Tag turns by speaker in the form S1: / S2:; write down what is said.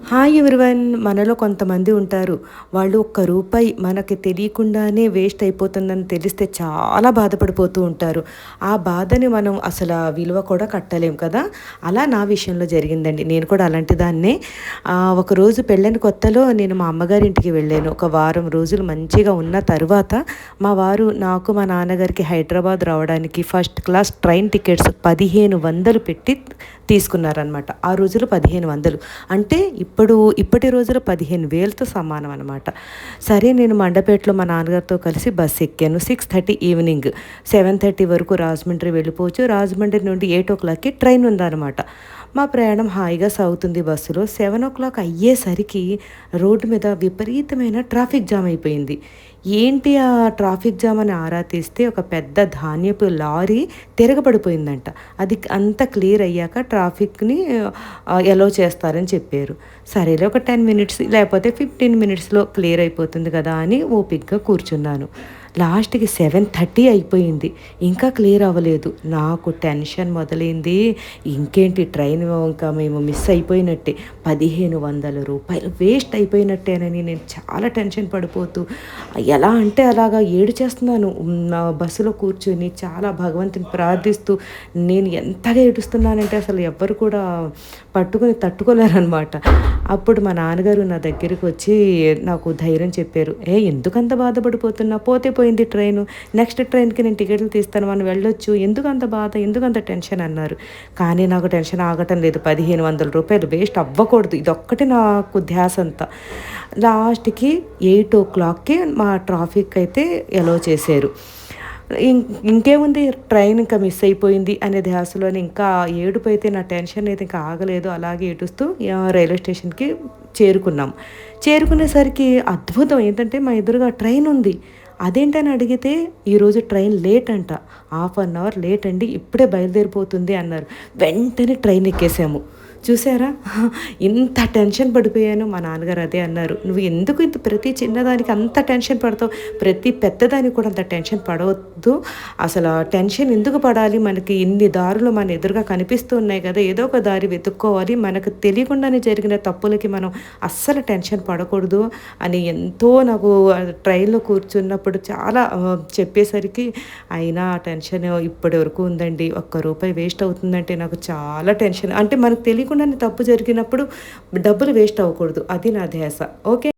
S1: Hi everyone. మనలో కొంతమంది ఉంటారు. వాళ్ళు ఒక్క రూపాయి మనకి తెలియకుండానే వేస్ట్ అయిపోతుందని తెలిస్తే చాలా బాధపడిపోతూ ఉంటారు. ఆ బాధని మనం అసలు విలువ కూడా కట్టలేం కదా! అలా నా విషయంలో జరిగిందండి. నేను కూడా అలాంటి దాన్నే. ఒకరోజు పెళ్ళైన కొత్తలో నేను మా అమ్మగారింటికి వెళ్ళాను. ఒక వారం రోజులు మంచిగా ఉన్న తరువాత మా వారు నాకు, మా నాన్నగారికి హైదరాబాద్ రావడానికి ఫస్ట్ క్లాస్ ట్రైన్ టికెట్స్ 1500 పెట్టి తీసుకున్నారనమాట. ఆ రోజుల్లో 1500 అంటే ఇప్పటి రోజుల్లో 15,000తో సమానం అనమాట. సరే నేను మండపేటలో మా నాన్నగారితో కలిసి బస్సు ఎక్కాను. 6:30 ఈవినింగ్. 7:30 వరకు రాజమండ్రి వెళ్ళిపోవచ్చు. రాజమండ్రి నుండి 8:00కి ట్రైన్ ఉందన్నమాట. మా ప్రయాణం హాయిగా సాగుతుంది బస్సులో. 7:00 అయ్యేసరికి రోడ్డు మీద విపరీతమైన ట్రాఫిక్ జామ్ అయిపోయింది. ఏంటి ఆ ట్రాఫిక్ జామ్ అని ఆరా తీస్తే ఒక పెద్ద ధాన్యపు లారీ తిరగబడిపోయిందంట. అది అంతా క్లియర్ అయ్యాక ట్రాఫిక్ని ఎలో చేస్తారని చెప్పారు. సరేలే ఒక 10 మినిట్స్ లేకపోతే 15 మినిట్స్లో క్లియర్ అయిపోతుంది కదా అని ఓపిక్గా కూర్చున్నాను. లాస్ట్కి 7:30 అయిపోయింది. ఇంకా క్లియర్ అవ్వలేదు. నాకు టెన్షన్ మొదలైంది. ఇంకేంటి ట్రైన్ ఇంకా మేము మిస్ అయిపోయినట్టే, రూ. 1,500 వేస్ట్ అయిపోయినట్టేనని నేను చాలా టెన్షన్ పడిపోతూ ఎలా అంటే అలాగా ఏడ్చేస్తున్నాను. బస్సులో కూర్చొని చాలా భగవంతుని ప్రార్థిస్తూ నేను ఎంతగా ఏడుస్తున్నానంటే అసలు ఎవ్వరు కూడా పట్టుకొని తట్టుకోలేరనమాట. అప్పుడు మా నాన్నగారు నా దగ్గరికి వచ్చి నాకు ధైర్యం చెప్పారు. ఎందుకంత బాధపడిపోతున్నా, పోతే పోయింది ట్రైను, నెక్స్ట్ ట్రైన్కి నేను టికెట్లు తీస్తాను, మనం వెళ్ళొచ్చు, ఎందుకంత బాధ, ఎందుకంత టెన్షన్ అన్నారు. కానీ నాకు టెన్షన్ ఆగటం లేదు. రూ. 1,500 వేస్ట్ అవ్వకూడదు, ఇదొక్కటి నాకు ధ్యాస అంతా. లాస్ట్కి 8:00కి మా ట్రాఫిక్ అయితే ఎలో చేశారు. ఇంకేముంది, ట్రైన్ ఇంకా మిస్ అయిపోయింది అనే ధ్యాసలోని ఇంకా ఏడుపు అయితే, నా టెన్షన్ అయితే ఇంకా ఆగలేదు. అలాగే ఏడుస్తూ రైల్వే స్టేషన్కి చేరుకున్నాం. చేరుకునేసరికి అద్భుతం ఏంటంటే మా ఎదురుగా ట్రైన్ ఉంది. అదేంటని అడిగితే ఈరోజు ట్రైన్ లేట్ అంట, 1/2 అవర్ లేట్ అండి, ఇప్పుడే బయలుదేరిపోతుంది అన్నారు. వెంటనే ట్రైన్ ఎక్కేసాము. చూసారా, ఇంత టెన్షన్ పడిపోయాను. మా నాన్నగారు అదే అన్నారు, నువ్వు ఎందుకు ఇంత ప్రతి చిన్నదానికి అంత టెన్షన్ పడతావు, ప్రతి పెద్దదానికి కూడా అంత టెన్షన్ పడవద్దు, అసలు టెన్షన్ ఎందుకు పడాలి, మనకి ఇన్ని దారులు మన ఎదురుగా కనిపిస్తూ ఉన్నాయి కదా, ఏదో ఒక దారి వెతుక్కోవాలి, మనకు తెలియకుండానే జరిగిన తప్పులకి మనం అస్సలు టెన్షన్ పడకూడదు అని ఎంతో నాకు ట్రైన్లో కూర్చున్నప్పుడు చాలా చెప్పేసరికి, అయినా ఆ టెన్షన్ ఇప్పటి వరకు ఉందండి. ₹1 వేస్ట్ అవుతుందంటే నాకు చాలా టెన్షన్. అంటే మనకు తెలియకుండానే తప్పు జరిగినప్పుడు డబ్బులు వేస్ట్ అవ్వకూడదు, అది నా ధ్యాస. ఓకే.